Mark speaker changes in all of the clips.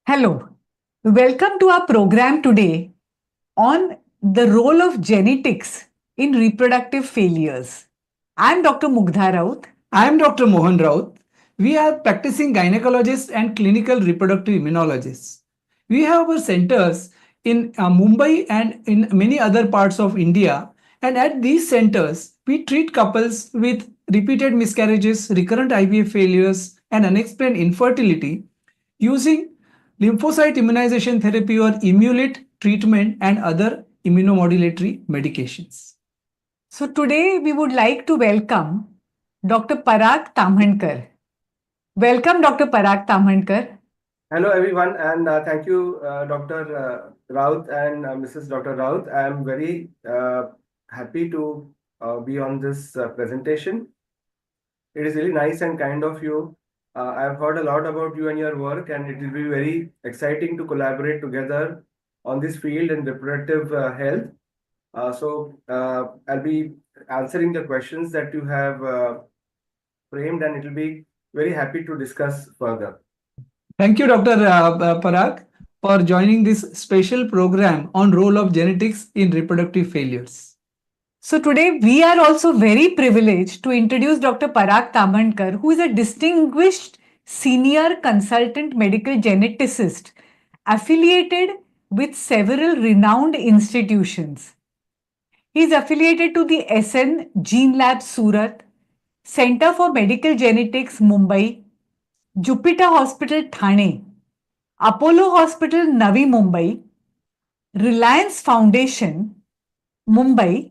Speaker 1: Hello, welcome to our program today on the role of genetics in reproductive failures. I'm Dr. Mugdha Raut.
Speaker 2: I am Dr. Mohan Raut. We are practicing gynecologists and clinical reproductive immunologists. We have our centers in Mumbai and in many other parts of India. And at these centers, we treat couples with repeated miscarriages, recurrent IVF failures, and unexplained infertility using lymphocyte immunization therapy or Immulit treatment and other immunomodulatory medications.
Speaker 1: So today we would like to welcome Dr. Parag Tamhankar. Welcome, Dr. Parag Tamhankar.
Speaker 3: Hello, everyone, and thank you, Dr. Raut and Mrs. Dr. Raut. I am very happy to be on this presentation. It is really nice and kind of you. I've heard a lot about you and your work, and it will be very exciting to collaborate together on this field in reproductive health. I'll be answering the questions that you have framed, and it will be very happy to discuss further.
Speaker 2: Thank you, Dr. Parag, for joining this special program on role of genetics in reproductive failures.
Speaker 1: So today we are also very privileged to introduce Dr. Parag Tamhankar, who is a distinguished senior consultant medical geneticist affiliated with several renowned institutions. He is affiliated to the SN Gene Lab Surat, Center for Medical Genetics Mumbai, Jupiter Hospital Thane, Apollo Hospital Navi Mumbai, Reliance Foundation Mumbai,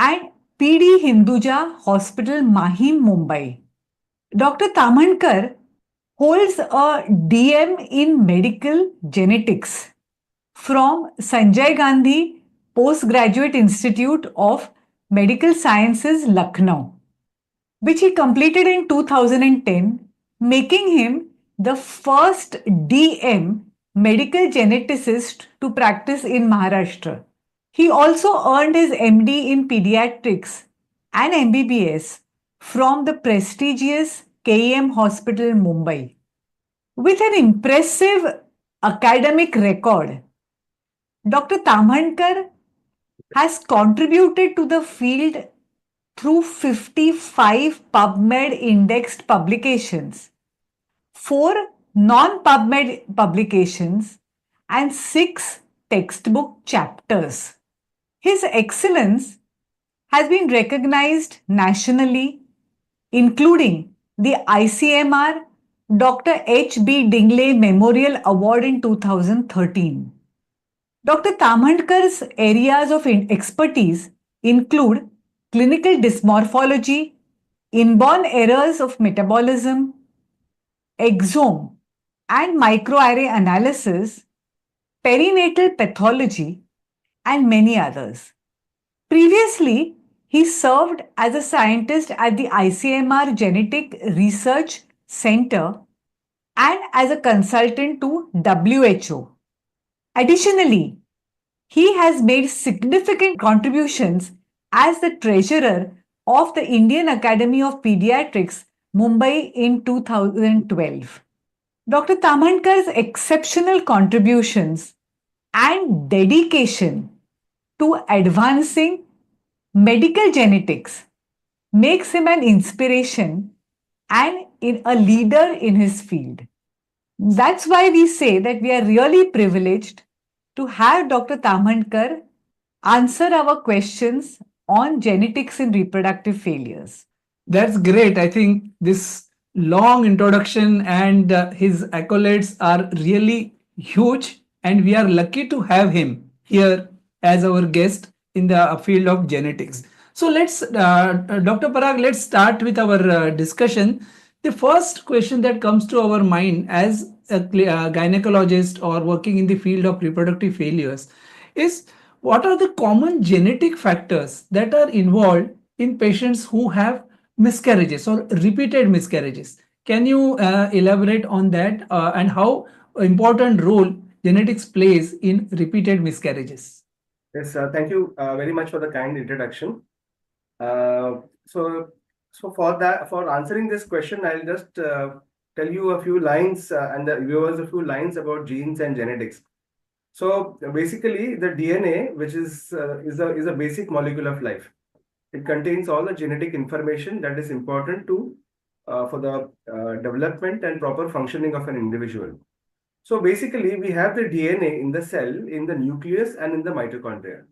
Speaker 1: and PD Hinduja Hospital Mahim Mumbai. Dr. Tamhankar holds a DM in medical genetics from Sanjay Gandhi Postgraduate Institute of Medical Sciences, Lucknow, which he completed in 2010, making him the first DM medical geneticist to practice in Maharashtra. He also earned his MD in pediatrics and MBBS from the prestigious KEM Hospital, Mumbai. With an impressive academic record, Dr. Tamhankar has contributed to the field through 55 PubMed indexed publications, 4 non PubMed publications, and 6 textbook chapters. His excellence has been recognized nationally, including the ICMR Dr. H.B. Dingley Memorial Award in 2013. Dr. Tamhankar's areas of expertise include clinical dysmorphology, inborn errors of metabolism, exome and microarray analysis, perinatal pathology, and many others. Previously, he served as a scientist at the ICMR Genetic Research Center and as a consultant to WHO. Additionally, he has made significant contributions as the treasurer of the Indian Academy of Pediatrics, Mumbai in 2012. Dr. Tamhankar's exceptional contributions and dedication to advancing medical genetics makes him an inspiration and a leader in his field. That's why we say that we are really privileged to have Dr. Tamhankar answer our questions on genetics in reproductive failures.
Speaker 2: That's great. I think this long introduction and his accolades are really huge, and we are lucky to have him here as our guest in the field of genetics. So Dr. Parag, let's start with our discussion. The first question that comes to our mind as a gynecologist or working in the field of reproductive failures is, what are the common genetic factors that are involved in patients who have miscarriages or repeated miscarriages? Can you elaborate on that and how important role genetics plays in repeated miscarriages?
Speaker 3: Yes, thank you very much for the kind introduction. So for answering this question, I'll just tell you a few lines and the viewers a few lines about genes and genetics. So basically, the DNA, which is a basic molecule of life, it contains all the genetic information that is important to for the development and proper functioning of an individual. So basically, we have the DNA in the cell, in the nucleus, and in the mitochondria.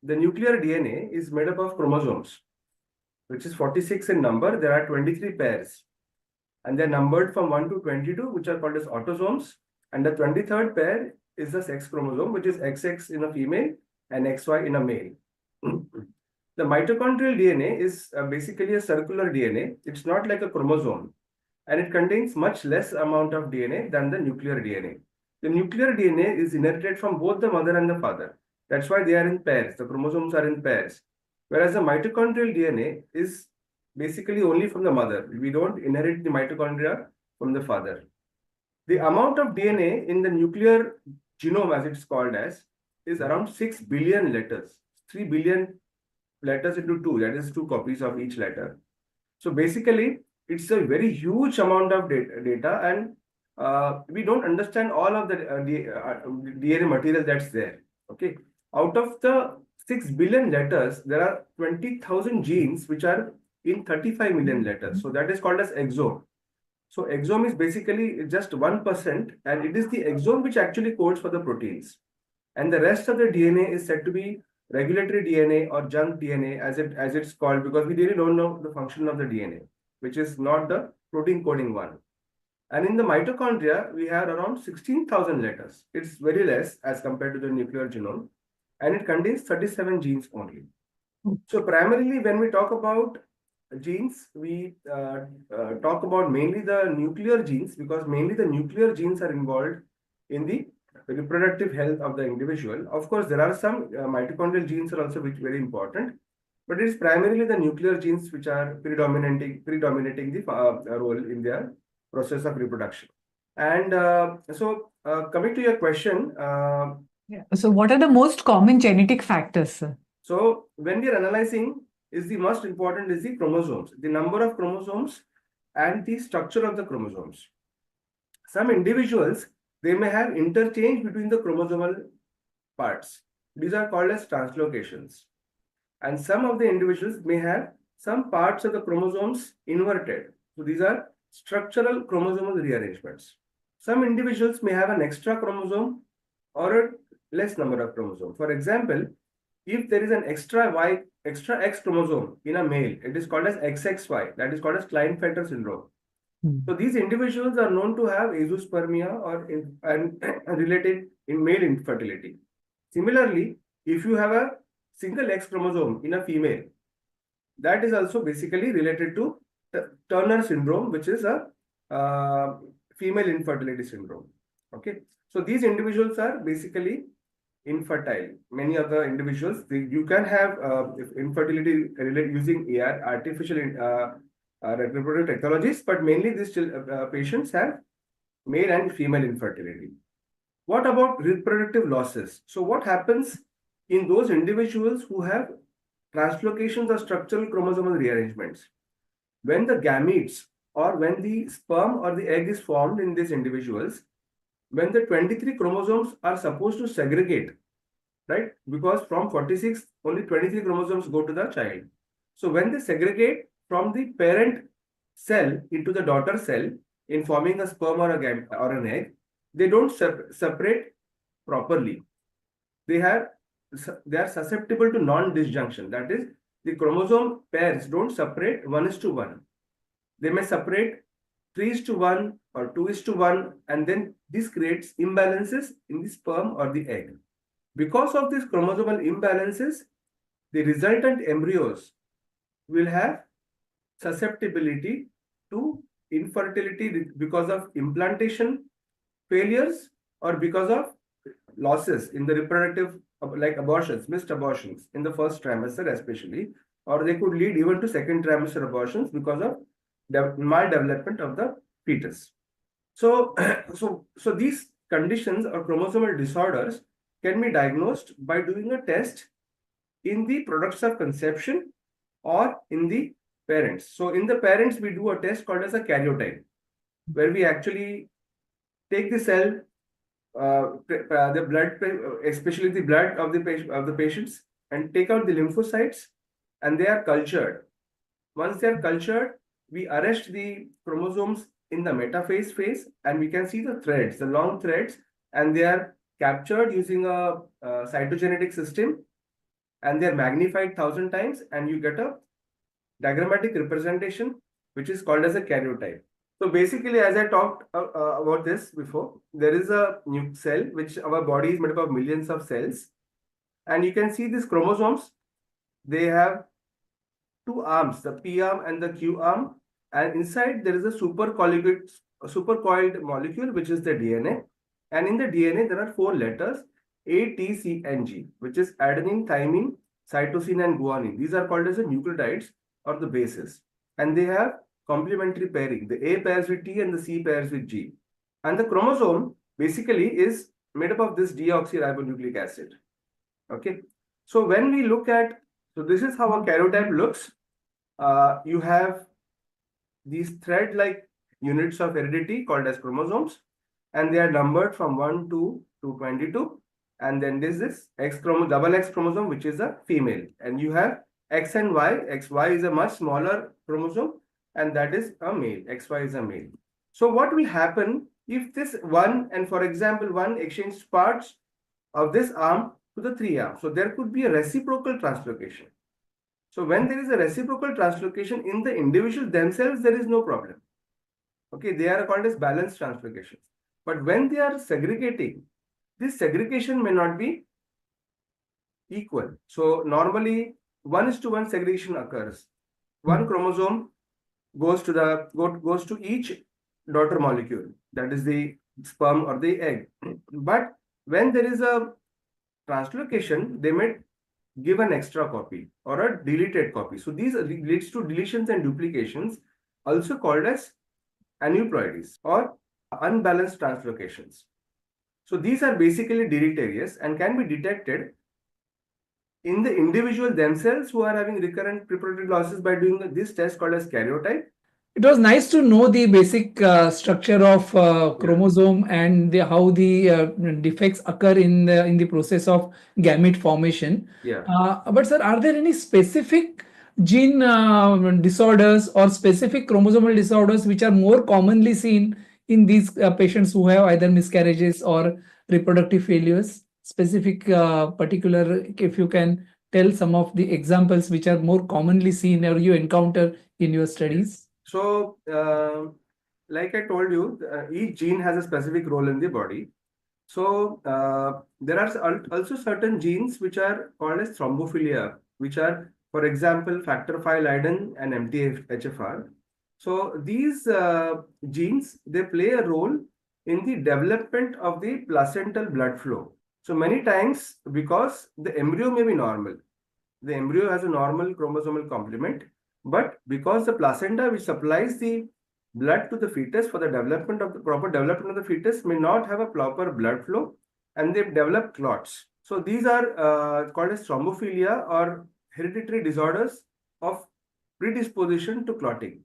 Speaker 3: The nuclear DNA is made up of chromosomes, which is 46 in number. There are 23 pairs, and they're numbered from 1 to 22, which are called as autosomes. And the 23rd pair is the sex chromosome, which is XX in a female and XY in a male. The mitochondrial DNA is basically a circular DNA. It's not like a chromosome, and it contains much less amount of DNA than the nuclear DNA. The nuclear DNA is inherited from both the mother and the father. That's why they are in pairs. The chromosomes are in pairs. Whereas the mitochondrial DNA is basically only from the mother. We don't inherit the mitochondria from the father. The amount of DNA in the nuclear genome, as it's called as, is around 6 billion letters. 3 billion letters into 2, that is 2 copies of each letter. So basically, it's a very huge amount of data, and we don't understand all of the DNA material that's there. Okay, out of the 6 billion letters, there are 20,000 genes which are in 35 million letters. So that is called as exome. So exome is basically just 1%, and it is the exome which actually codes for the proteins. And the rest of the DNA is said to be regulatory DNA or junk DNA, as it's called, because we really don't know the function of the DNA, which is not the protein coding one. And in the mitochondria, we have around 16,000 letters. It's very less as compared to the nuclear genome, and it contains 37 genes only. So primarily, when we talk about genes, we talk about mainly the nuclear genes, because mainly the nuclear genes are involved in the reproductive health of the individual. Of course, there are some mitochondrial genes are also very important, but it is primarily the nuclear genes which are predominating the role in their process of reproduction. And so coming to your question.
Speaker 1: So what are the most common genetic factors, sir?
Speaker 3: So when we are analyzing, is the most important is the chromosomes, the number of chromosomes and the structure of the chromosomes. Some individuals, they may have interchange between the chromosomal parts. These are called as translocations. And some of the individuals may have some parts of the chromosomes inverted. So these are structural chromosomal rearrangements. Some individuals may have an extra chromosome or a less number of chromosomes. For example, if there is an extra X chromosome in a male, it is called as XXY. That is called as Klinefelter syndrome. So these individuals are known to have azoospermia or related in male infertility. Similarly, if you have a single X chromosome in a female, that is also basically related to Turner syndrome, which is a female infertility syndrome. Okay, so these individuals are basically infertile. Many other individuals, you can have infertility using artificial reproductive technologies, but mainly these patients have male and female infertility. What about reproductive losses? So what happens in those individuals who have translocations or structural chromosomal rearrangements? When the gametes or when the sperm or the egg is formed in these individuals, when the 23 chromosomes are supposed to segregate, right? Because from 46, only 23 chromosomes go to the child. So when they segregate from the parent cell into the daughter cell in forming a sperm or an egg, they don't separate properly. They are susceptible to non-disjunction. That is, the chromosome pairs don't separate 1:1. They may separate 3:1 or 2:1, and then this creates imbalances in the sperm or the egg. Because of these chromosomal imbalances, the resultant embryos will have susceptibility to infertility because of implantation failures or because of losses in the reproductive, like abortions, missed abortions in the first trimester especially, or they could lead even to second trimester abortions because of maldevelopment of the fetus. So, so these conditions or chromosomal disorders can be diagnosed by doing a test in the products of conception or in the parents. So in the parents, we do a test called as a karyotype. where we actually take the cell, the blood, especially the blood of the patients, and take out the lymphocytes, and they are cultured. Once they are cultured, we arrest the chromosomes in the metaphase phase, and we can see the threads, the long threads, and they are captured using a cytogenetic system, and they are magnified 1,000 times, and you get a diagrammatic representation, which is called as a karyotype. So basically, as I talked about this before, there is a nuke cell, which our body is made up of millions of cells. And you can see these chromosomes, they have two arms, the P arm and the Q arm. And inside there is a supercoiled molecule, which is the DNA. And in the DNA, there are 4 letters, A, T, C, and G, which is adenine, thymine, cytosine, and guanine. These are called as the nucleotides or the bases. And they have complementary pairing. The A pairs with T and the C pairs with G. And the chromosome basically is made up of this deoxyribonucleic acid. Okay. So when we look at, so this is how a karyotype looks. You have these thread-like units of heredity called as chromosomes, and they are numbered from 1 to 22. And then there's this double X chromosome, which is a female. And you have X and Y. XY is a much smaller chromosome, and that is a male. XY is a male. So what will happen if this one, and for example, one exchanges parts of this arm to the 3 arms? So there could be a reciprocal translocation. So when there is a reciprocal translocation in the individual themselves, there is no problem. Okay, they are called as balanced translocations. But when they are segregating, this segregation may not be equal. So normally 1:1 segregation occurs. One chromosome goes to each daughter molecule, that is the sperm or the egg. But when there is a translocation, they may give an extra copy or a deleted copy. So these leads to deletions and duplications, also called as aneuploidies or unbalanced translocations. So these are basically deleterious and can be detected in the individual themselves who are having recurrent reproductive losses by doing this test called as karyotype.
Speaker 2: It was nice to know the basic structure of chromosome and how the defects occur in the process of gamete formation.
Speaker 3: Yeah.
Speaker 2: But sir, are there any specific gene disorders or specific chromosomal disorders which are more commonly seen in these patients who have either miscarriages or reproductive failures? Specific particular, if you can tell some of the examples which are more commonly seen or you encounter in your studies.
Speaker 3: So, like I told you, each gene has a specific role in the body. So, there are also certain genes which are called as thrombophilia, which are, for example, factor V Leiden and MTHFR. So, these genes, they play a role in the development of the placental blood flow. So, many times, because the embryo may be normal, the embryo has a normal chromosomal complement, but because the placenta, which supplies the blood to the fetus for the development of the proper development of the fetus, may not have a proper blood flow, and they develop clots. So these are called as thrombophilia or hereditary disorders of predisposition to clotting.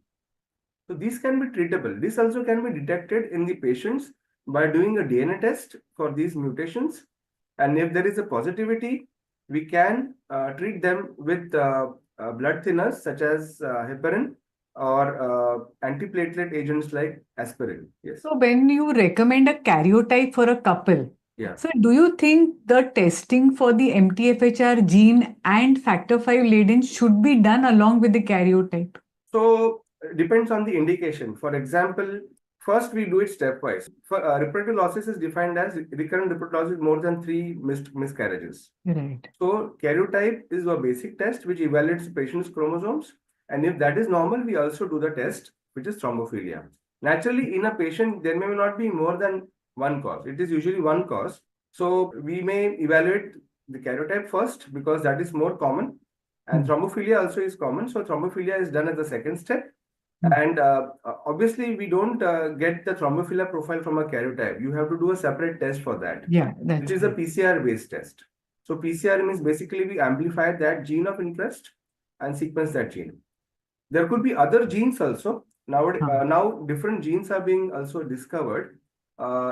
Speaker 3: So these can be treatable. This also can be detected in the patients by doing a DNA test for these mutations. And if there is a positivity, we can treat them with blood thinners such as heparin or antiplatelet agents like aspirin. Yes.
Speaker 1: So when you recommend a karyotype for a couple,
Speaker 3: Yeah.
Speaker 1: so do you think the testing for the MTHFR gene and factor V Leiden should be done along with the karyotype?
Speaker 3: So depends on the indication. For example, first we do it stepwise. For reproductive losses is defined as recurrent reproductive losses more than 3 miscarriages.
Speaker 1: Right.
Speaker 3: So karyotype is a basic test which evaluates the patient's chromosomes. And if that is normal, we also do the test, which is thrombophilia. Naturally, in a patient, there may not be more than one cause. It is usually one cause. So we may evaluate the karyotype first because that is more common. And thrombophilia also is common. So thrombophilia is done as the second step. And obviously, we don't get the thrombophilia profile from a karyotype. You have to do a separate test for that.
Speaker 1: Yeah,
Speaker 3: which is a PCR-based test. So PCR means basically we amplify that gene of interest and sequence that gene. There could be other genes also Now different genes are being also discovered,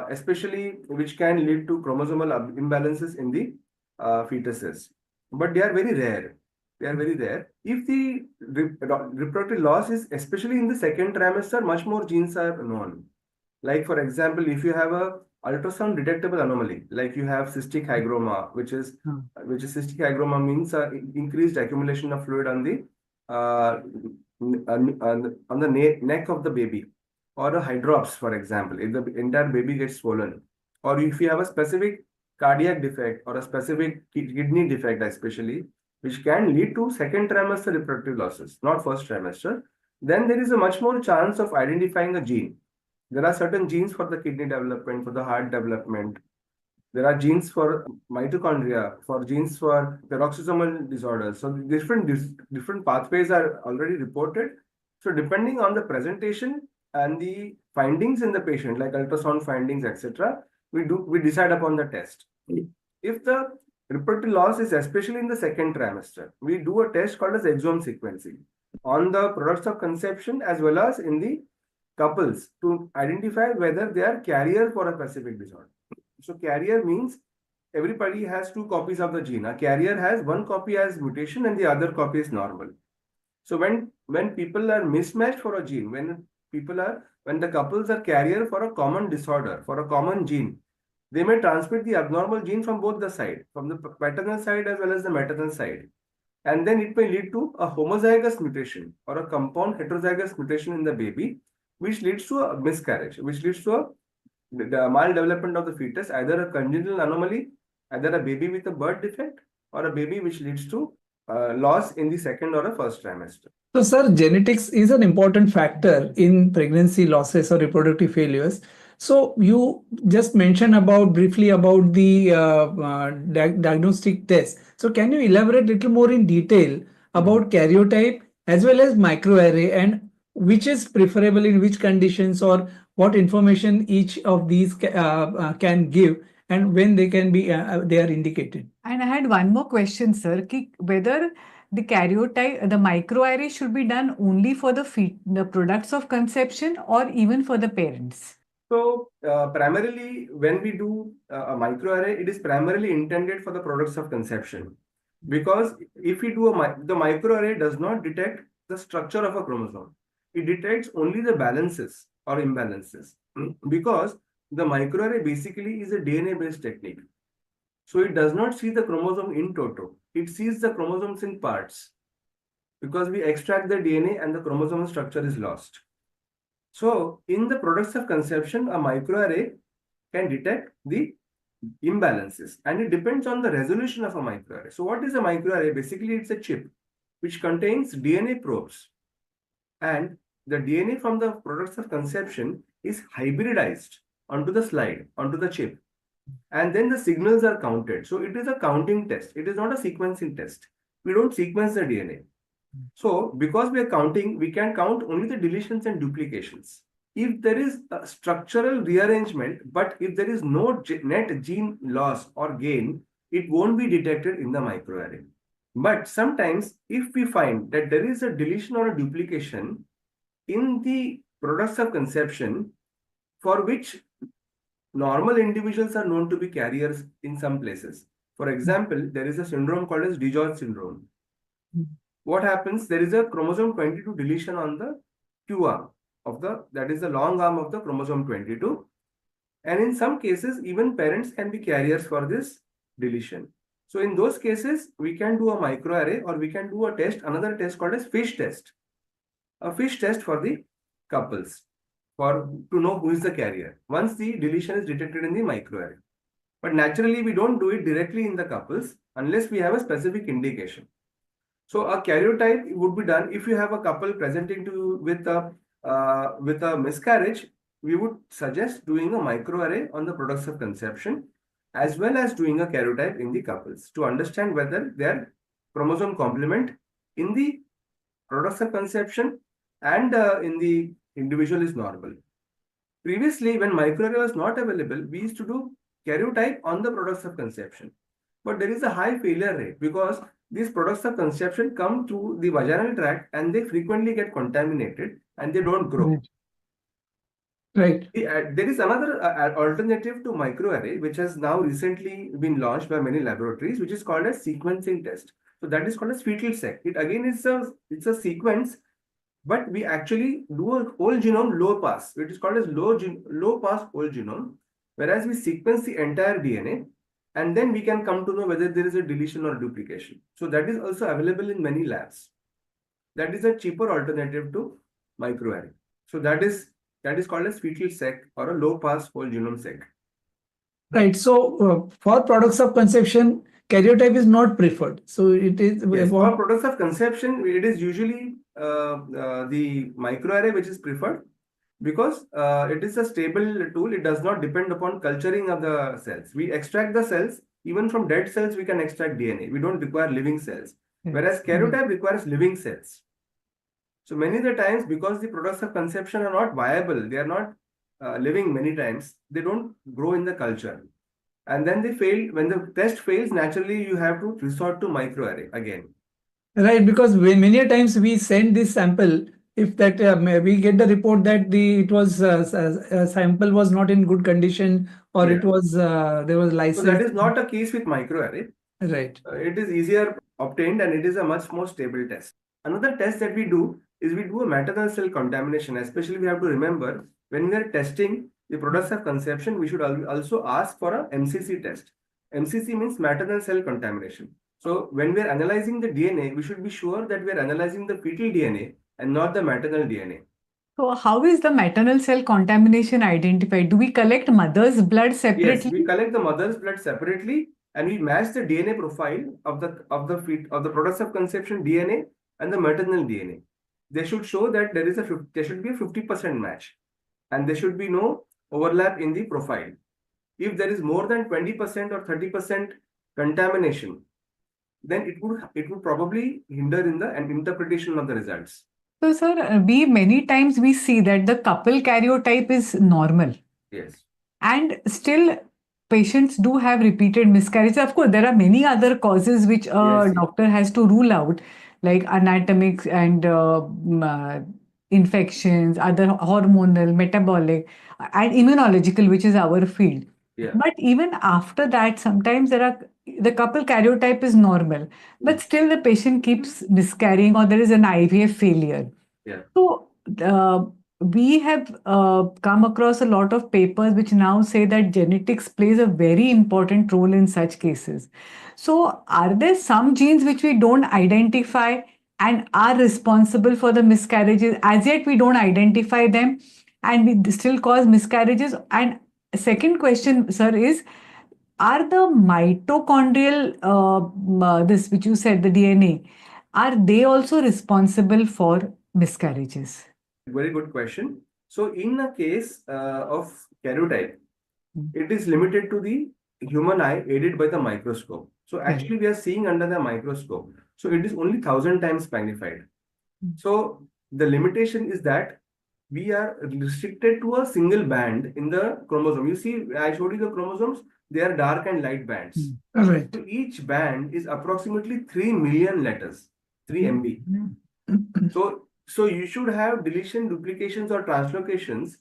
Speaker 3: especially which can lead to chromosomal imbalances in the fetuses. But they are very rare. They are very rare. If the reproductive loss is especially in the second trimester, much more genes are known. Like for example, if you have a ultrasound detectable anomaly, like you have cystic hygroma, which is cystic hygroma means increased accumulation of fluid on the neck of the baby, or a hydrops, for example, if the entire baby gets swollen, or if you have a specific cardiac defect or a specific kidney defect, especially, which can lead to second trimester reproductive losses, not first trimester, then there is a much more chance of identifying a gene. There are certain genes for the kidney development, for the heart development. There are genes for mitochondria, for genes for peroxisomal disorders. So different pathways are already reported. So depending on the presentation and the findings in the patient, like ultrasound findings, etc., we decide upon the test. If the reproductive loss is especially in the second trimester, we do a test called as exome sequencing on the products of conception as well as in the couples to identify whether they are carrier for a specific disorder. So carrier means everybody has two copies of the gene. A carrier has one copy as mutation and the other copy is normal. So when people are mismatched for a gene, when the couples are carrier for a common disorder, for a common gene, they may transmit the abnormal gene from both the side, from the paternal side as well as the maternal side. And then it may lead to a homozygous mutation or a compound heterozygous mutation in the baby, which leads to a miscarriage, which leads to the maldevelopment of the fetus, either a congenital anomaly, either a baby with a birth defect, or a baby which leads to loss in the second or a first trimester.
Speaker 2: So, sir, genetics is an important factor in pregnancy losses or reproductive failures. So, you just mentioned about briefly about the diagnostic test. So, can you elaborate a little more in detail about karyotype as well as microarray, and which is preferable in which conditions, or what information each of these can give, and when they can be they are indicated?
Speaker 1: And I had one more question, sir, whether the karyotype, the microarray should be done only for the products of conception or even for the parents?
Speaker 3: So primarily when we do a microarray, it is primarily intended for the products of conception. Because if we do the microarray does not detect the structure of a chromosome. It detects only the balances or imbalances. Because the microarray basically is a DNA-based technique. So it does not see the chromosome in toto. It sees the chromosomes in parts. Because we extract the DNA and the chromosomal structure is lost. So in the products of conception, a microarray can detect the imbalances, and it depends on the resolution of a microarray. So what is a microarray? Basically, it's a chip which contains DNA probes, and the DNA from the products of conception is hybridized onto the slide, onto the chip, and then the signals are counted. So it is a counting test. It is not a sequencing test. We don't sequence the DNA. So because we are counting, we can count only the deletions and duplications. If there is a structural rearrangement, but if there is no net gene loss or gain, it won't be detected in the microarray. But sometimes if we find that there is a deletion or a duplication in the products of conception, for which normal individuals are known to be carriers in some places. For example, there is a syndrome called as DiGeorge syndrome. What happens? There is a chromosome 22 deletion on the Q arm of that is the long arm of the chromosome 22. And in some cases, even parents can be carriers for this deletion. So in those cases, we can do a microarray, or we can do a test, another test called as fish test. A fish test for the couples to know who is the carrier once the deletion is detected in the microarray. But naturally, we don't do it directly in the couples unless we have a specific indication. So a karyotype would be done if you have a couple presenting with a miscarriage. We would suggest doing a microarray on the products of conception, as well as doing a karyotype in the couples to understand whether their chromosome complement in the products of conception and in the individual is normal. Previously, when microarray was not available, we used to do karyotype on the products of conception. But there is a high failure rate because these products of conception come through the vaginal tract and they frequently get contaminated and they don't grow.
Speaker 2: Right.
Speaker 3: There is another alternative to microarray, which has now recently been launched by many laboratories, which is called a sequencing test. So that is called as fetal sec. It again is it's a sequence, but we actually do a whole genome low pass. It is called as low pass whole genome, whereas we sequence the entire DNA, and then we can come to know whether there is a deletion or duplication. So that is also available in many labs. That is a cheaper alternative to microarray. So that is called as fetal sec or a low pass whole genome sec.
Speaker 2: Right. So for products of conception, karyotype is not preferred. So it is
Speaker 3: Yes, for products of conception, it is usually the microarray which is preferred, because it is a stable tool. It does not depend upon culturing of the cells. We extract the cells, even from dead cells, we can extract DNA. We don't require living cells. Whereas karyotype requires living cells. So many of the times, because the products of conception are not viable, they are not living many times, they don't grow in the culture. And then they fail. When the test fails, naturally you have to resort to microarray again.
Speaker 2: Right, because many a times we send this sample, if that we get the report that it was sample was not in good condition, or it was there was
Speaker 3: So
Speaker 2: license.
Speaker 3: that is not a case with microarray.
Speaker 2: Right.
Speaker 3: It is easier obtained, and it is a much more stable test. Another test that we do is we do a maternal cell contamination. Especially, we have to remember, when we are testing the products of conception, we should also ask for a MCC test. MCC means maternal cell contamination. So when we are analyzing the DNA, we should be sure that we are analyzing the fetal DNA and not the maternal DNA.
Speaker 1: So how is the maternal cell contamination identified? Do we collect mother's blood separately?
Speaker 3: Yes, we collect the mother's blood separately, and we match the DNA profile of the products of conception DNA and the maternal DNA. They should show that there should be a 50% match, and there should be no overlap in the profile. If there is more than 20% or 30% contamination, then it would probably hinder in the interpretation of the results.
Speaker 1: So, sir, many times we see that the couple karyotype is normal.
Speaker 3: Yes.
Speaker 1: And still, patients do have repeated miscarriages. Of course, there are many other causes which a
Speaker 3: Yes.
Speaker 1: doctor has to rule out, like anatomic and infections, other hormonal, metabolic, and immunological, which is our field.
Speaker 3: Yeah.
Speaker 1: But even after that, sometimes the couple karyotype is normal, but still the patient keeps miscarrying, or there is an IVF failure.
Speaker 3: Yeah.
Speaker 1: So we have come across a lot of papers which now say that genetics plays a very important role in such cases. So are there some genes which we don't identify and are responsible for the miscarriages? As yet, we don't identify them, and we still cause miscarriages. And second question, sir, is, are the mitochondrial, this which you said, the DNA, are they also responsible for miscarriages?
Speaker 3: Very good question. So in a case of karyotype, it is limited to the human eye aided by the microscope. So actually we are seeing under the microscope. So it is only 1,000 times magnified. So the limitation is that we are restricted to a single band in the chromosome. You see, I showed you the chromosomes. They are dark and light bands.
Speaker 2: Right.
Speaker 3: So each band is approximately 3 million letters, 3 MB. So you should have deletion, duplications, or translocations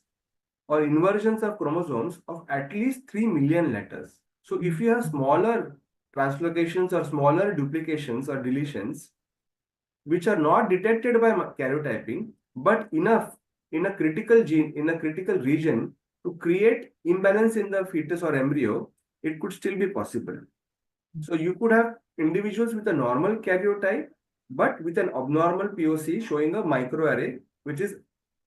Speaker 3: or inversions of chromosomes of at least 3 million letters. So if you have smaller translocations or smaller duplications or deletions, which are not detected by karyotyping, but enough in a critical gene, in a critical region to create imbalance in the fetus or embryo, it could still be possible. So you could have individuals with a normal karyotype, but with an abnormal POC showing a microarray, which is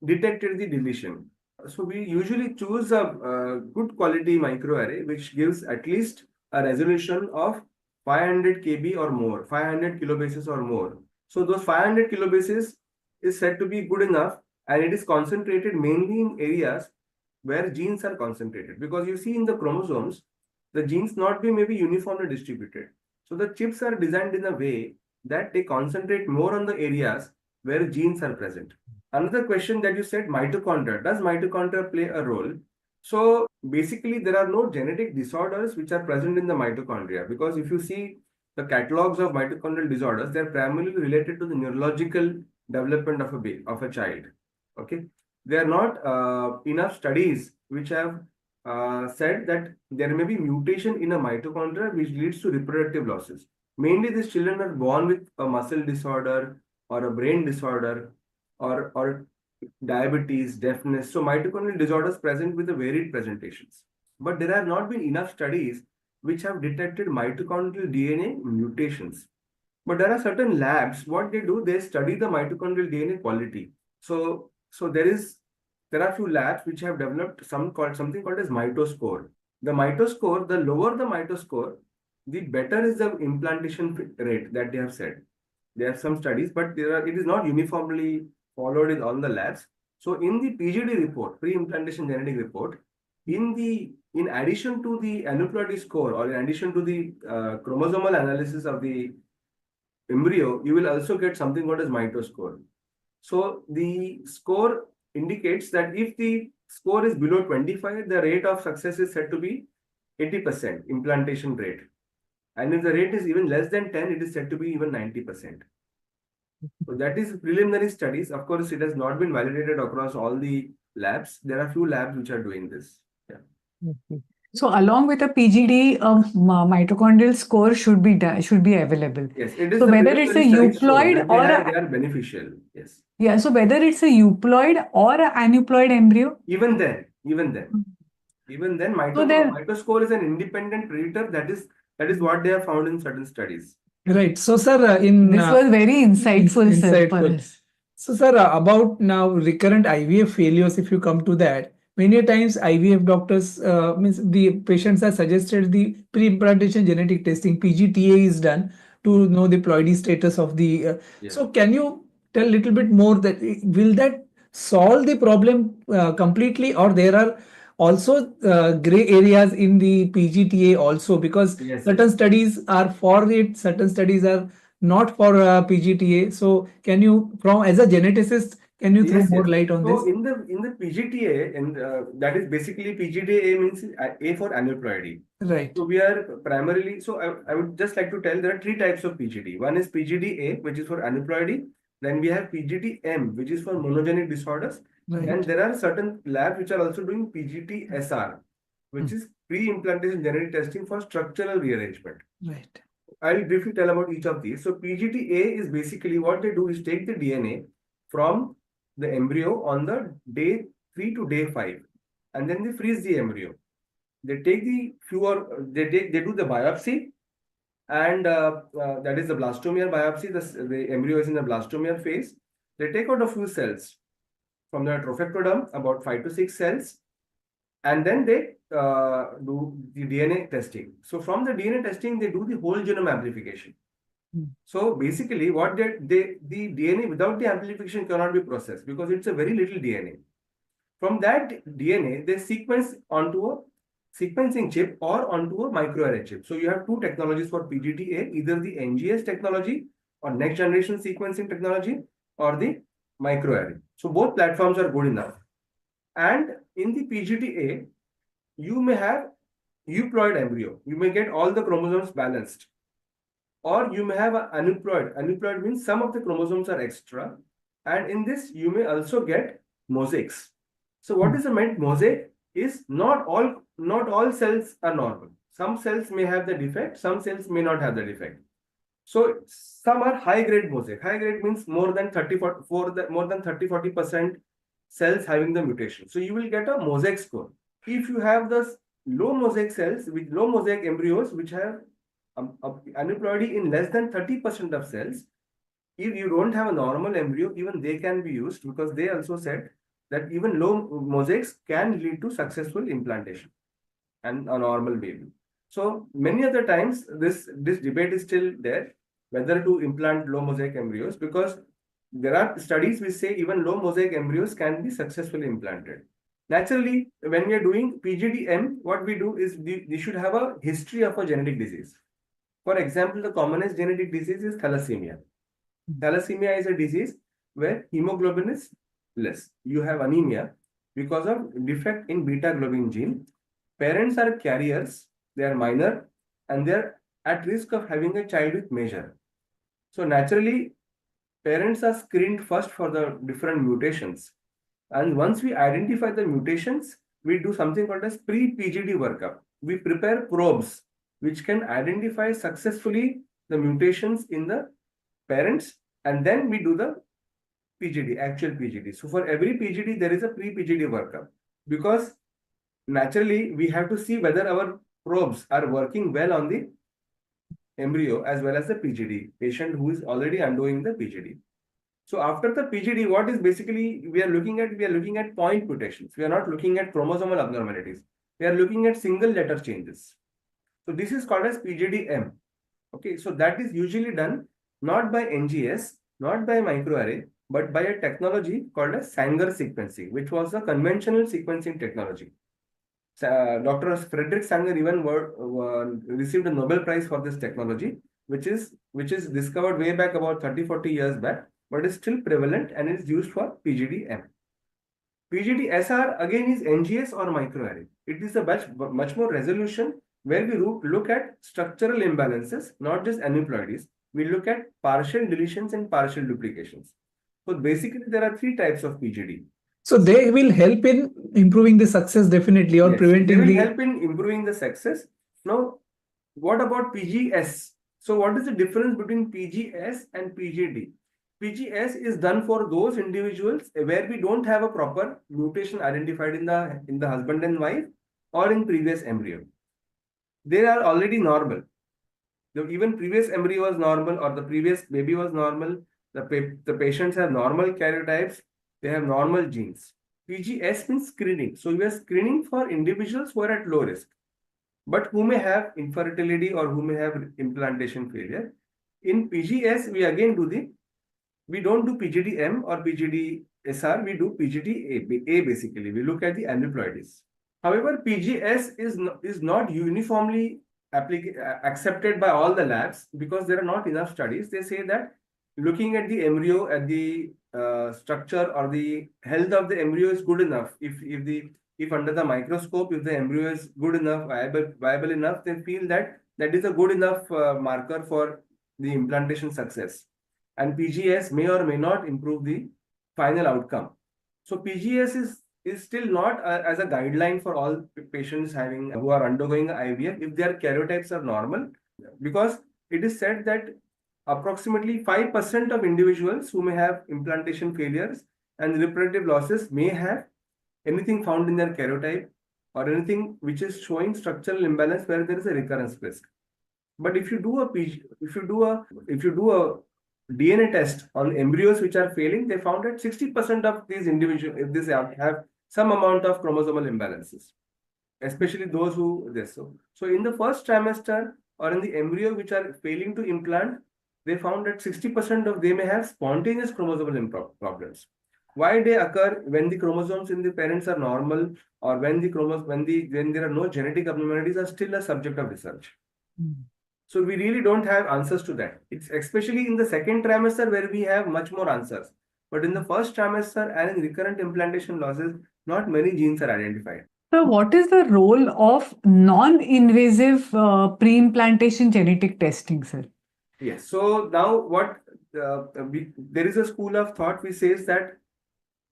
Speaker 3: detected the deletion. So we usually choose a good quality microarray, which gives at least a resolution of 500 kb or more, 500 kilobases or more. So those 500 kilobases is said to be good enough, and it is concentrated mainly in areas where genes are concentrated. Because you see in the chromosomes, the genes not be maybe uniformly distributed. So the chips are designed in a way that they concentrate more on the areas where genes are present. Another question that you said, mitochondria. Does mitochondria play a role? So basically, there are no genetic disorders which are present in the mitochondria, because if you see the catalogs of mitochondrial disorders, they are primarily related to the neurological development of a child. Okay, there are not enough studies which have said that there may be mutation in a mitochondria which leads to reproductive losses. Mainly, these children are born with a muscle disorder or a brain disorder or diabetes, deafness. So mitochondrial disorders present with the varied presentations. But there have not been enough studies which have detected mitochondrial DNA mutations. But there are certain labs, what they do, they study the mitochondrial DNA quality. So there are few labs which have developed something called as mitoscore. The mitoscore, the lower the mitoscore, the better is the implantation rate that they have said. There are some studies, but it is not uniformly followed in all the labs. So in the PGD report, pre-implantation genetic report, in addition to the aneuploidy score or in addition to the chromosomal analysis of the embryo, you will also get something called as mitoscore. So the score indicates that if the score is below 25, the rate of success is said to be 80% implantation rate. And if the rate is even less than 10, it is said to be even 90%. So that is preliminary studies. Of course, it has not been validated across all the labs. There are few labs which are doing this. Yeah.
Speaker 1: Okay. So along with a PGD, mitochondrial score should be available.
Speaker 3: Yes, it is
Speaker 1: So
Speaker 3: the
Speaker 1: whether it's a
Speaker 3: preliminary studies show
Speaker 1: euploid
Speaker 3: that
Speaker 1: or
Speaker 3: they are beneficial. Yes.
Speaker 1: yeah, so whether it's a euploid or a aneuploid embryo.
Speaker 3: Even then,
Speaker 1: So then
Speaker 3: mitoscore is an independent predictor. That is what they have found in certain studies.
Speaker 2: Right. So, sir, in
Speaker 1: this was very insightful, sir, for
Speaker 2: insightful.
Speaker 1: us.
Speaker 2: So, sir, about now recurrent IVF failures, if you come to that, many a times IVF doctors means the patients are suggested the pre-implantation genetic testing (PGTA) is done to know the ploidy status of the.
Speaker 3: Yeah.
Speaker 2: So, can you tell a little bit more that will that solve the problem completely, or there are also gray areas in the PGTA also, because
Speaker 3: Yes,
Speaker 2: certain
Speaker 3: yes.
Speaker 2: studies are for it, certain studies are not for PGTA. So can you, from as a geneticist, can you throw
Speaker 3: Yes,
Speaker 2: more
Speaker 3: yes.
Speaker 2: light on
Speaker 3: So
Speaker 2: this?
Speaker 3: in the PGTA, and that is basically PGTA means A for aneuploidy.
Speaker 2: Right.
Speaker 3: So we are primarily, so I would just like to tell there are three types of PGD. One is PGD-A, which is for aneuploidy. Then we have PGD-M, which is for monogenic disorders.
Speaker 2: Right.
Speaker 3: And there are certain labs which are also doing PGT-SR, which is pre-implantation genetic testing for structural rearrangement.
Speaker 2: Right.
Speaker 3: I'll briefly tell about each of these. So PGT-A is basically what they do is take the DNA from the embryo on the day 3 to day 5, and then they freeze the embryo. They take the they do the biopsy, and that is the blastomere biopsy. The embryo is in the blastomere phase. They take out a few cells from the trophectoderm, about 5 to 6 cells, and then they do the DNA testing. So from the DNA testing, they do the whole genome amplification. So basically, what the DNA without the amplification cannot be processed because it's a very little DNA. From that DNA, they sequence onto a sequencing chip or onto a microarray chip. So you have two technologies for PGT-A, either the NGS technology or next generation sequencing technology or the microarray. So both platforms are good enough. And in the PGT-A, you may have euploid embryo. You may get all the chromosomes balanced. Or you may have an aneuploid. Aneuploid means some of the chromosomes are extra. And in this, you may also get mosaics. So what is the meant mosaic is not all cells are normal. Some cells may have the defect, some cells may not have the defect. So some are high grade mosaic. High grade means more than 30-40% cells having the mutation. So you will get a mosaic score. If you have the low mosaic cells with low mosaic embryos which have aneuploidy in less than 30% of cells, if you don't have a normal embryo, even they can be used because they also said that even low mosaics can lead to successful implantation and a normal baby. So many other times this debate is still there whether to implant low mosaic embryos, because there are studies which say even low mosaic embryos can be successfully implanted. Naturally, when we are doing PGD-M, what we do is we should have a history of a genetic disease. For example, the commonest genetic disease is thalassemia. Thalassemia is a disease where hemoglobin is less. You have anemia because of defect in beta globin gene. Parents are carriers, they are minor, and they are at risk of having a child with major. So naturally, parents are screened first for the different mutations. And once we identify the mutations, we do something called as pre-PGD workup. We prepare probes which can identify successfully the mutations in the parents, and then we do the PGD, actual PGD. So for every PGD, there is a pre-PGD workup, because naturally we have to see whether our probes are working well on the embryo as well as the PGD patient who is already undergoing the PGD. So after the PGD, what is basically we are looking at? We are looking at point mutations. We are not looking at chromosomal abnormalities. We are looking at single letter changes. So this is called as PGD-M. Okay, so that is usually done not by NGS, not by microarray, but by a technology called as Sanger sequencing, which was a conventional sequencing technology. Dr. Frederick Sanger even received a Nobel Prize for this technology, which is discovered way back about 30-40 years back, but is still prevalent and is used for PGD-M. PGD-SR again is NGS or microarray. It is a much more resolution, where we look at structural imbalances, not just aneuploidies. We look at partial deletions and partial duplications. So basically, there are three types of PGD.
Speaker 2: So they will help in improving the success definitely, or
Speaker 3: Yes,
Speaker 2: preventing
Speaker 3: they will
Speaker 2: the.
Speaker 3: help in improving the success. Now, what about PGS? So what is the difference between PGS and PGD? PGS is done for those individuals where we don't have a proper mutation identified in the husband and wife or in previous embryo. They are already normal. Even previous embryo was normal, or the previous baby was normal. The patients have normal karyotypes. They have normal genes. PGS means screening. So we are screening for individuals who are at low risk, but who may have infertility or who may have implantation failure. In PGS, we don't do PGD-M or PGD-SR, we do PGD-A basically. We look at the aneuploidies. However, PGS is not uniformly accepted by all the labs, because there are not enough studies. They say that looking at the embryo, at the structure or the health of the embryo is good enough. If under the microscope, if the embryo is good enough, viable enough, they feel that that is a good enough marker for the implantation success. And PGS may or may not improve the final outcome. So PGS is still not as a guideline for all patients who are undergoing IVF if their karyotypes are normal, because it is said that approximately 5% of individuals who may have implantation failures and reproductive losses may have anything found in their karyotype or anything which is showing structural imbalance where there is a recurrence risk. But if you do a DNA test on embryos which are failing, they found that 60% of these individuals, if they have some amount of chromosomal imbalances, especially those who this. So in the first trimester or in the embryo which are failing to implant, they found that 60% of they may have spontaneous chromosomal problems. Why they occur when the chromosomes in the parents are normal, or when there are no genetic abnormalities, are still a subject of research. So we really don't have answers to that. It's especially in the second trimester where we have much more answers. But in the first trimester and in recurrent implantation losses, not many genes are identified.
Speaker 1: So, what is the role of non-invasive pre-implantation genetic testing, sir?
Speaker 3: Yes. So now there is a school of thought which says that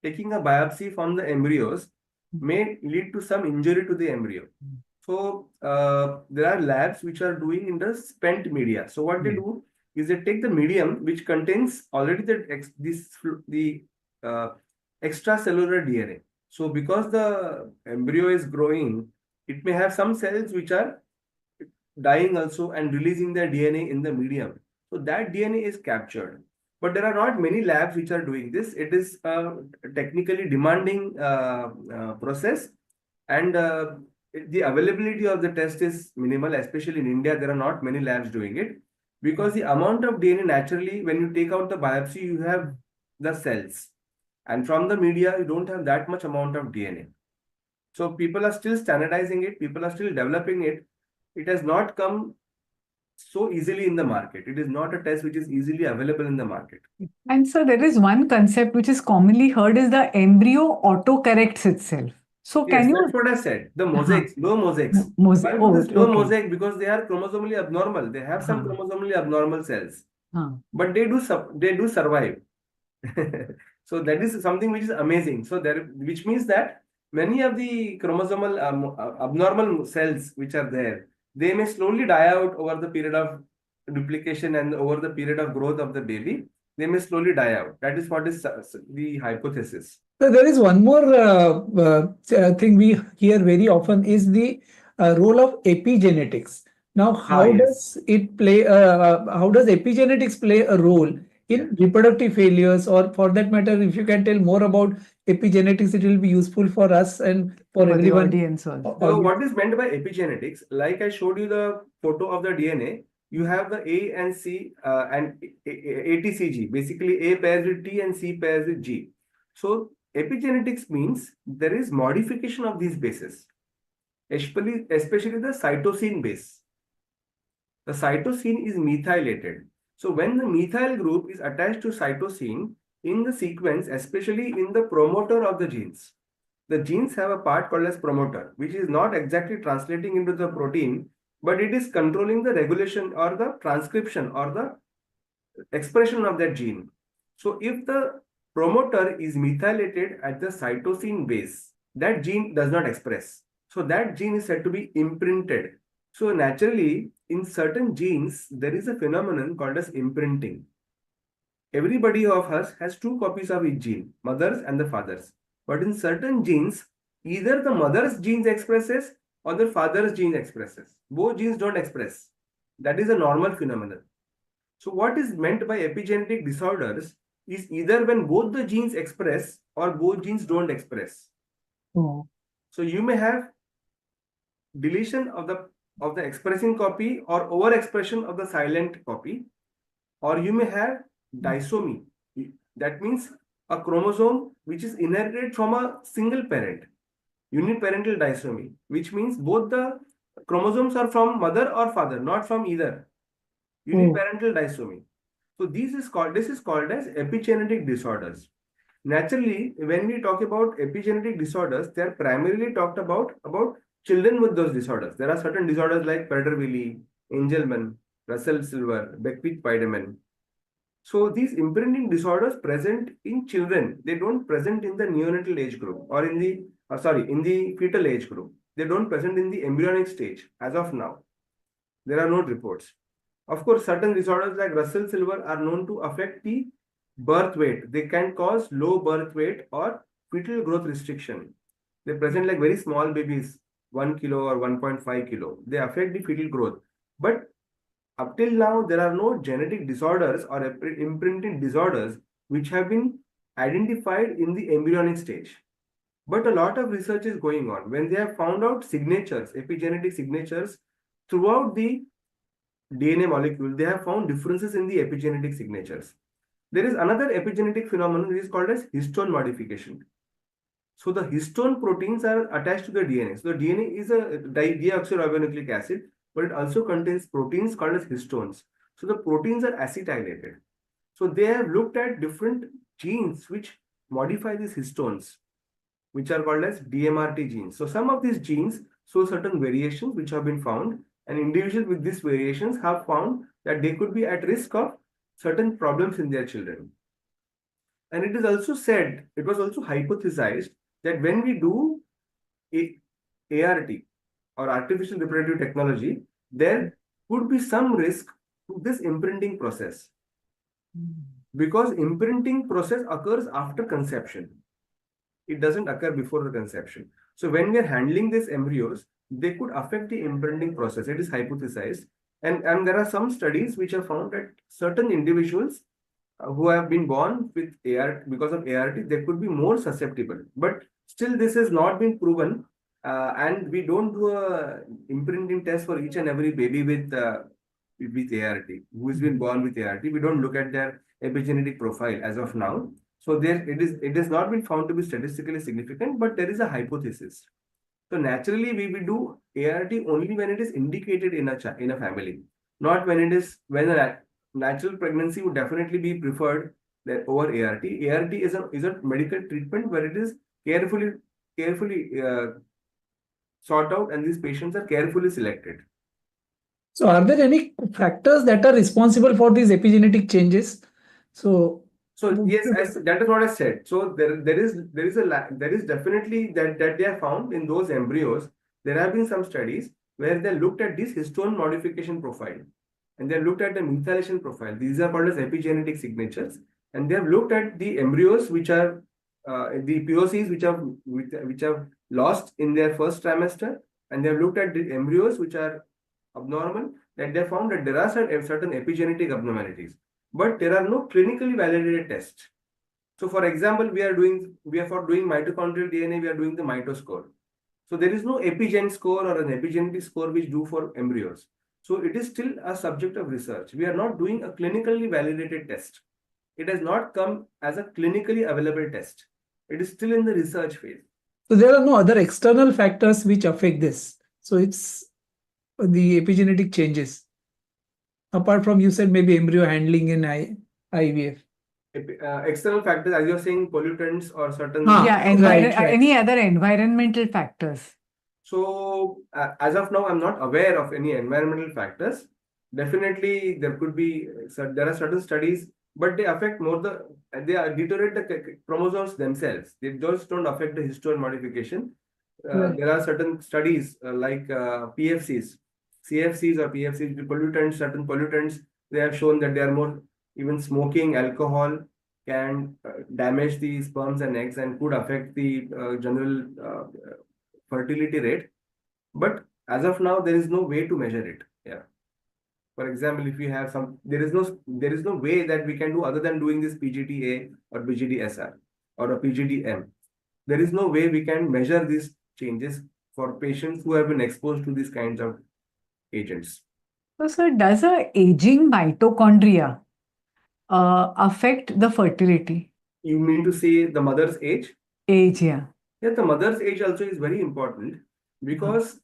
Speaker 3: taking a biopsy from the embryos may lead to some injury to the embryo. So there are labs which are doing in the spent media. So what they do is they take the medium which contains already the extracellular DNA. So because the embryo is growing, it may have some cells which are dying also and releasing their DNA in the medium. So that DNA is captured. But there are not many labs which are doing this. It is a technically demanding process, and the availability of the test is minimal, especially in India. There are not many labs doing it, because the amount of DNA naturally, when you take out the biopsy, you have the cells, and from the media, you don't have that much amount of DNA. So people are still standardizing it, people are still developing it. It has not come so easily in the market. It is not a test which is easily available in the market.
Speaker 1: And so there is one concept which is commonly heard is the embryo autocorrects itself. So
Speaker 3: Yes,
Speaker 1: can you?
Speaker 3: that's what I said. The mosaics, low mosaics.
Speaker 1: Mosaic.
Speaker 3: Why is this low
Speaker 1: Okay.
Speaker 3: mosaic? Because they are chromosomally abnormal. They have some chromosomally abnormal cells, but they do survive. So that is something which is amazing. So there, which means that many of the chromosomal abnormal cells which are there, they may slowly die out over the period of duplication and over the period of growth of the baby. They may slowly die out. That is what is the hypothesis.
Speaker 2: So there is one more thing we hear very often is the role of epigenetics. Now,
Speaker 3: Ah,
Speaker 2: how
Speaker 3: yes.
Speaker 2: does it play? How does epigenetics play a role
Speaker 3: Yeah.
Speaker 2: in reproductive failures, or for that matter, if you can tell more about epigenetics, it will be useful for us and for
Speaker 1: For the
Speaker 2: everyone.
Speaker 1: audience also.
Speaker 3: So what is meant by epigenetics? Like I showed you the photo of the DNA, you have the A and C and ATCG. Basically, A pairs with T and C pairs with G. So epigenetics means there is modification of these bases, especially the cytosine base. The cytosine is methylated. So when the methyl group is attached to cytosine in the sequence, especially in the promoter of the genes have a part called as promoter, which is not exactly translating into the protein, but it is controlling the regulation or the transcription or the expression of that gene. So if the promoter is methylated at the cytosine base, that gene does not express. So that gene is said to be imprinted. So naturally, in certain genes, there is a phenomenon called as imprinting. Everybody of us has two copies of each gene, mother's and the father's. But in certain genes, either the mother's genes expresses or the father's gene expresses. Both genes don't express. That is a normal phenomenon. So what is meant by epigenetic disorders is either when both the genes express or both genes don't express.
Speaker 2: Oh.
Speaker 3: So you may have deletion of the expressing copy or overexpression of the silent copy, or you may have disomy. That means a chromosome which is inherited from a single parent, uniparental disomy, which means both the chromosomes are from mother or father, not from either. Uniparental disomy. So this is called as epigenetic disorders. Naturally, when we talk about epigenetic disorders, they are primarily talked about children with those disorders. There are certain disorders like Prader-Willi, Angelman, Russell-Silver, Beckwith-Wiedemann. So these imprinting disorders present in children, they don't present in the neonatal age group or in the in the fetal age group. They don't present in the embryonic stage as of now. There are no reports. Of course, certain disorders like Russell-Silver are known to affect the birth weight. They can cause low birth weight or fetal growth restriction. They present like very small babies, 1 kilo or 1.5 kilo. They affect the fetal growth. But up till now, there are no genetic disorders or imprinting disorders which have been identified in the embryonic stage. But a lot of research is going on. When they have found out signatures, epigenetic signatures throughout the DNA molecule, they have found differences in the epigenetic signatures. There is another epigenetic phenomenon which is called as histone modification. So the histone proteins are attached to the DNA. So the DNA is a deoxyribonucleic acid, but it also contains proteins called as histones. So the proteins are acetylated. So they have looked at different genes which modify these histones, which are called as DMRT genes. So some of these genes show certain variations which have been found, and individuals with these variations have found that they could be at risk of certain problems in their children. And it is also said, it was also hypothesized that when we do ART or artificial reproductive technology, there could be some risk to this imprinting process, because imprinting process occurs after conception. It doesn't occur before the conception. So when we are handling these embryos, they could affect the imprinting process. It is hypothesized. And there are some studies which have found that certain individuals who have been born with ART, because of ART, they could be more susceptible. But still, this has not been proven. And we don't do a imprinting test for each and every baby with ART, who has been born with ART. We don't look at their epigenetic profile as of now. So it has not been found to be statistically significant, but there is a hypothesis. So naturally, we will do ART only when it is indicated in a family, not when a natural pregnancy would definitely be preferred over ART. ART is a medical treatment where it is carefully sought out, and these patients are carefully selected.
Speaker 2: So are there any factors that are responsible for these epigenetic changes? So
Speaker 3: So yes, that is what I said. So there is definitely that they have found in those embryos. There have been some studies where they looked at this histone modification profile, and they looked at the methylation profile. These are called as epigenetic signatures, and they have looked at the embryos which are the POCs which have lost in their first trimester, and they have looked at the embryos which are abnormal, and they found that there are certain epigenetic abnormalities, but there are no clinically validated tests. So, for example, for doing mitochondrial DNA, we are doing the mitoscore. So there is no epigen score or an epigenetic score which do for embryos. So it is still a subject of research. We are not doing a clinically validated test. It has not come as a clinically available test. It is still in the research phase.
Speaker 2: So there are no other external factors which affect this. So it's the epigenetic changes. Apart from, you said maybe embryo handling in IVF.
Speaker 3: External factors, as you're saying, pollutants or certain.
Speaker 1: Yeah,
Speaker 2: right.
Speaker 1: any other environmental factors.
Speaker 3: So as of now, I'm not aware of any environmental factors. Definitely, there could be. There are certain studies, but they affect more they deteriorate the chromosomes themselves. They just don't affect the histone modification.
Speaker 2: Right.
Speaker 3: There are certain studies like PFCs, CFCs or PFCs, the pollutants, certain pollutants. They have shown that they are more. Even smoking alcohol can damage the sperms and eggs and could affect the general fertility rate. But as of now, there is no way to measure it. Yeah. For example, if you have there is no way that we can do other than doing this PGT-A or PGT-SR or a PGT-M. There is no way we can measure these changes for patients who have been exposed to these kinds of agents.
Speaker 1: So, sir, does a aging mitochondria affect the fertility?
Speaker 3: You mean to say the mother's age?
Speaker 1: Age, yeah.
Speaker 3: Yeah, the mother's age also is very important because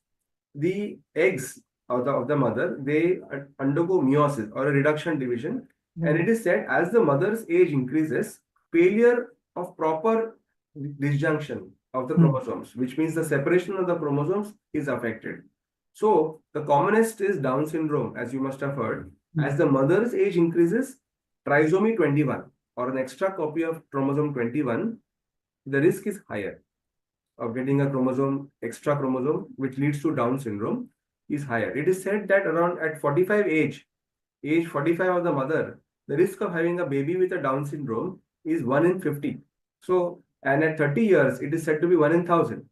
Speaker 3: the eggs of the mother, they undergo meiosis or a reduction division. And it is said as the mother's age increases, failure of proper disjunction of the chromosomes, which means the separation of the chromosomes is affected. So the commonest is Down syndrome, as you must have heard. As the mother's age increases, trisomy 21 or an extra copy of chromosome 21, the risk is higher of getting a extra chromosome, which leads to Down syndrome, is higher. It is said that around at 45 age 45 of the mother, the risk of having a baby with a Down syndrome is 1 in 50. So, and at 30 years, it is said to be 1 in 1,000.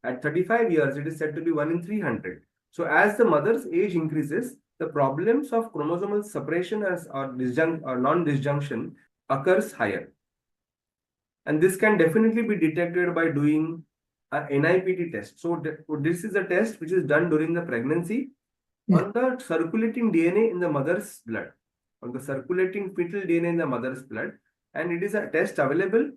Speaker 3: At 35 years, it is said to be 1 in 300. So, as the mother's age increases, the problems of chromosomal separation or non-disjunction occurs higher. And this can definitely be detected by doing an NIPT test. So this is a test which is done during the pregnancy on the circulating DNA in the mother's blood, on the circulating fetal DNA in the mother's blood. And it is a test available.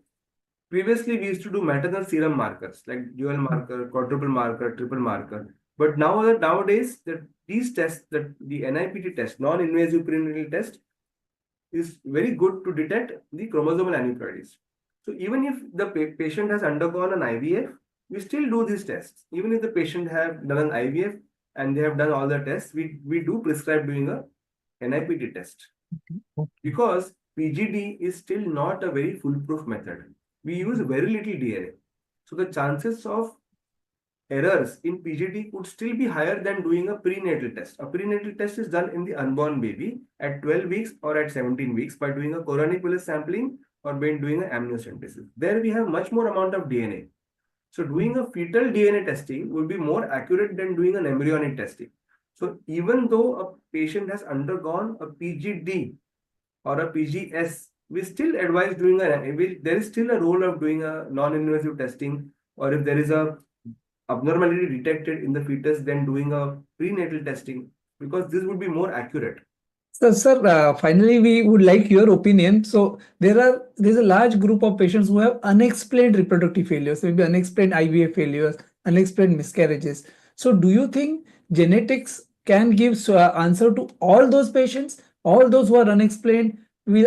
Speaker 3: Previously, we used to do maternal serum markers like dual marker, quadruple marker, triple marker. But nowadays, these tests, the NIPT test, non-invasive prenatal test, is very good to detect the chromosomal aneuploidies. So even if the patient has undergone an IVF, we still do these tests. Even if the patient have done an IVF and they have done all the tests, we do prescribe doing a NIPT test. Because PGD is still not a very foolproof method. We use very little DNA. So the chances of errors in PGD could still be higher than doing a prenatal test. A prenatal test is done in the unborn baby at 12 weeks or at 17 weeks by doing a chorionic villus sampling or by doing an amniocentesis. There we have much more amount of DNA. So doing a fetal DNA testing would be more accurate than doing an embryonic testing. So even though a patient has undergone a PGD or a PGS, we still advise doing there is still a role of doing a non-invasive testing, or if there is a abnormality detected in the fetus, then doing a prenatal testing, because this would be more accurate.
Speaker 2: So, sir, finally, we would like your opinion. So, there's a large group of patients who have unexplained reproductive failures, maybe unexplained IVF failures, unexplained miscarriages. So, do you think genetics can give answer to all those patients, all those who are unexplained,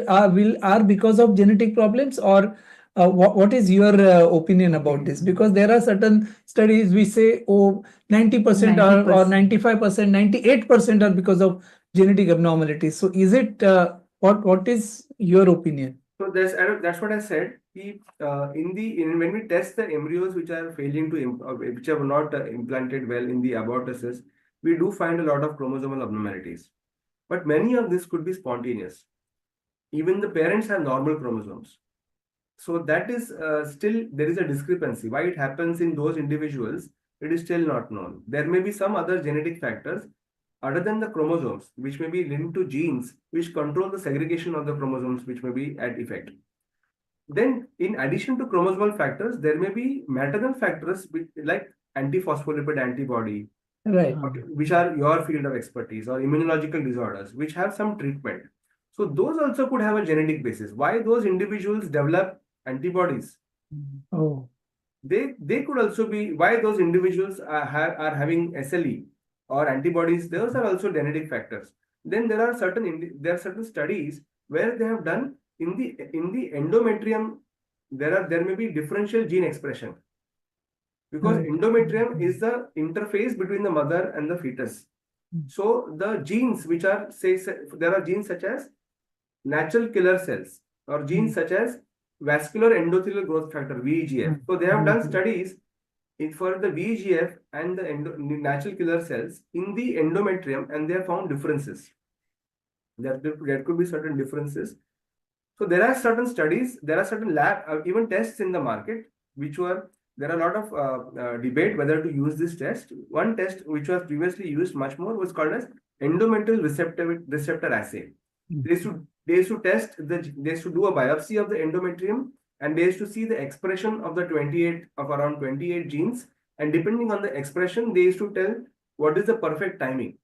Speaker 2: are because of genetic problems, or what is your opinion about this? Because there are certain studies we say, 90% or 95%, 98% are because of genetic abnormalities. So is it what is your opinion?
Speaker 3: So that's what I said. When we test the embryos which are failing to which have not implanted well in the abortuses, we do find a lot of chromosomal abnormalities. But many of this could be spontaneous. Even the parents have normal chromosomes. So that is still there is a discrepancy. Why it happens in those individuals, it is still not known. There may be some other genetic factors other than the chromosomes, which may be linked to genes which control the segregation of the chromosomes, which may be at effect. Then, in addition to chromosomal factors, there may be maternal factors like antiphospholipid antibody,
Speaker 2: Right.
Speaker 3: which are your field of expertise, or immunological disorders, which have some treatment. So those also could have a genetic basis. Why those individuals develop antibodies?
Speaker 2: Oh,
Speaker 3: They could also be why those individuals are having SLE or antibodies. Those are also genetic factors. Then there are certain studies where they have done in the endometrium. There may be differential gene expression because
Speaker 2: right.
Speaker 3: endometrium is the interface between the mother and the fetus. So the genes which are there are genes such as natural killer cells or genes such as vascular endothelial growth factor VEGF. So they have done studies for the VEGF and the natural killer cells in the endometrium, and they have found differences. There could be certain differences. So there are certain studies, there are certain lab, even tests in the market, which were there are a lot of debate whether to use this test. One test which was previously used much more was called as endometrial receptor assay. They used to they used to do a biopsy of the endometrium, and they used to see the expression of the 28 of around 28 genes, and depending on the expression, they used to tell what is the perfect timing.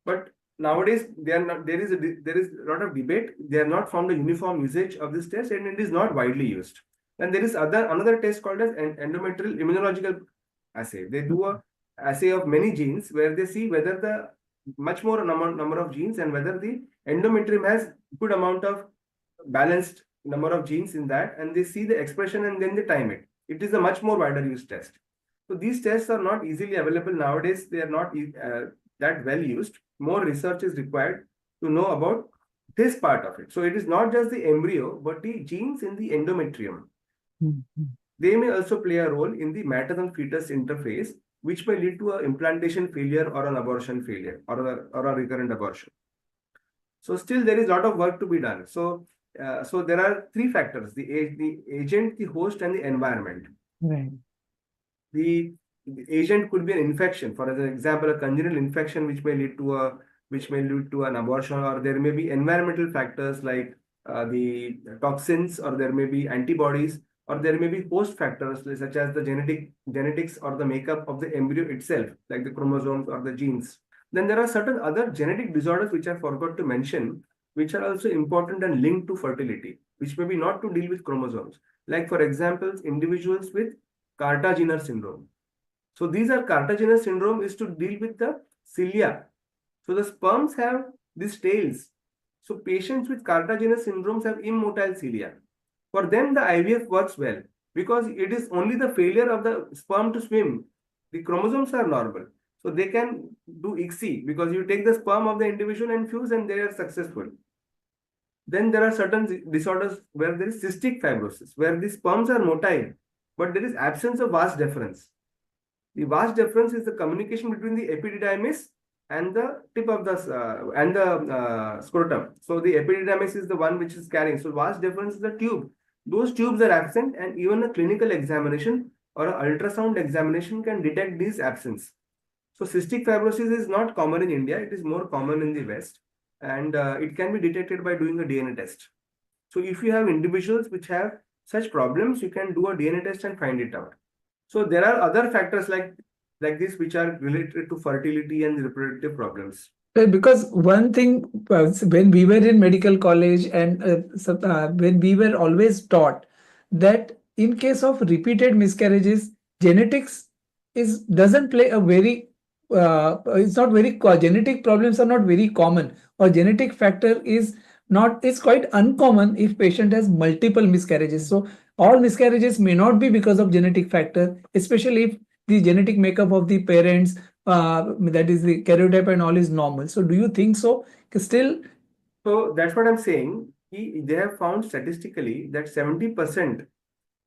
Speaker 3: But nowadays they are not, there is a lot of debate. They have not found a uniform usage of this test, and it is not widely used. And there is another test called as endometrial immunological assay. They do a assay of many genes where they see whether the much more number of genes and whether the endometrium has good amount of balanced number of genes in that, and they see the expression and then they time it. It is a much more wider used test. So these tests are not easily available nowadays. They are not that well used. More research is required to know about this part of it. So it is not just the embryo, but the genes in the endometrium. They may also play a role in the maternal fetus interface, which may lead to an implantation failure or an abortion failure or a recurrent abortion. So still there is a lot of work to be done. So there are three factors: the agent, the host, and the environment.
Speaker 2: Right.
Speaker 3: The agent could be an infection, for example, a congenital infection which may lead to an abortion, or there may be environmental factors like the toxins, or there may be antibodies, or there may be host factors such as the genetics or the makeup of the embryo itself, like the chromosomes or the genes. Then there are certain other genetic disorders which I forgot to mention, which are also important and linked to fertility, which may be not to deal with chromosomes. Like for example, individuals with Carter syndrome. So these are Carter syndrome is to deal with the cilia. So the sperms have these tails. So patients with Carter syndromes have immotile cilia. For them, the IVF works well because it is only the failure of the sperm to swim. The chromosomes are normal. So they can do ICSI because you take the sperm of the individual and fuse and they are successful. Then there are certain disorders where there is cystic fibrosis, where the sperms are motile, but there is absence of vas deferens. The vas deferens is the communication between the epididymis and the tip of the scrotum. So the epididymis is the one which is carrying. So vas deferens is the tube. Those tubes are absent, and even a clinical examination or an ultrasound examination can detect this absence. So cystic fibrosis is not common in India. It is more common in the West, and it can be detected by doing a DNA test. So if you have individuals which have such problems, you can do a DNA test and find it out. So there are other factors like this which are related to fertility and reproductive problems.
Speaker 2: Because one thing, when we were in medical college and when we were always taught that in case of repeated miscarriages, genetics doesn't play a very it's not very genetic problems are not very common, or genetic factor is quite uncommon if patient has multiple miscarriages. So all miscarriages may not be because of genetic factor, especially if the genetic makeup of the parents, that is the karyotype and all, is normal. So do you think so? Still,
Speaker 3: So that's what I'm saying. they have found statistically that 70%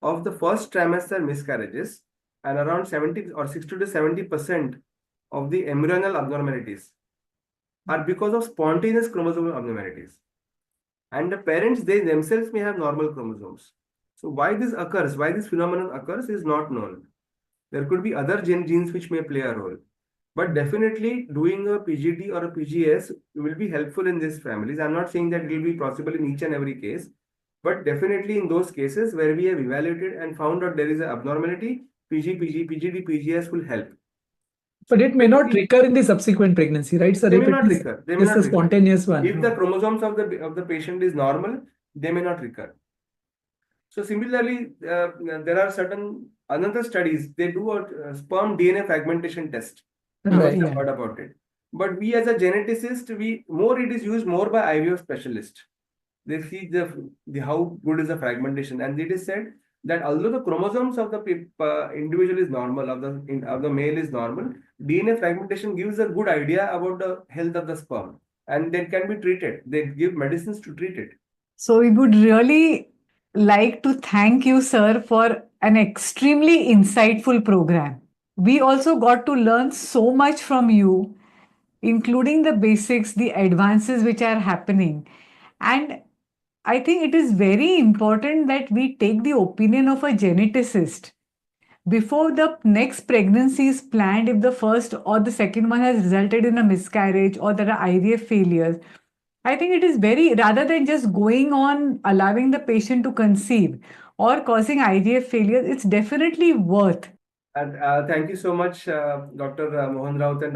Speaker 3: of the first trimester miscarriages and around 70 or 60 to 70% of the embryonal abnormalities are because of spontaneous chromosomal abnormalities. And the parents, they themselves may have normal chromosomes. So why this occurs, why this phenomenon occurs is not known. There could be other genes which may play a role. But definitely doing a PGD or a PGS will be helpful in these families. I'm not saying that it will be possible in each and every case, but definitely in those cases where we have evaluated and found out there is an abnormality, PGD, PGS will help.
Speaker 2: But it may not recur in the subsequent pregnancy, right? So
Speaker 3: They
Speaker 2: if
Speaker 3: may
Speaker 2: it
Speaker 3: not
Speaker 2: is
Speaker 3: recur. They may
Speaker 2: just
Speaker 3: not
Speaker 2: a
Speaker 3: recur.
Speaker 2: spontaneous one.
Speaker 3: If the chromosomes of the patient is normal, they may not recur. So similarly, there are certain another studies. They do a sperm DNA fragmentation test. You must
Speaker 2: Right.
Speaker 3: have heard about it. But we as a geneticist, it is used more by IVF specialists. They see the how good is the fragmentation, and it is said that although the chromosomes of the individual is normal, of the male is normal, DNA fragmentation gives a good idea about the health of the sperm, and they can be treated. They give medicines to treat it.
Speaker 1: So we would really like to thank you, sir, for an extremely insightful program. We also got to learn so much from you, including the basics, the advances which are happening. And I think it is very important that we take the opinion of a geneticist before the next pregnancy is planned. If the first or the second one has resulted in a miscarriage or there are IVF failures, I think it is very, rather than just going on allowing the patient to conceive or causing IVF failures, it's definitely worth.
Speaker 3: And thank you so much, Dr. Mohan Raut and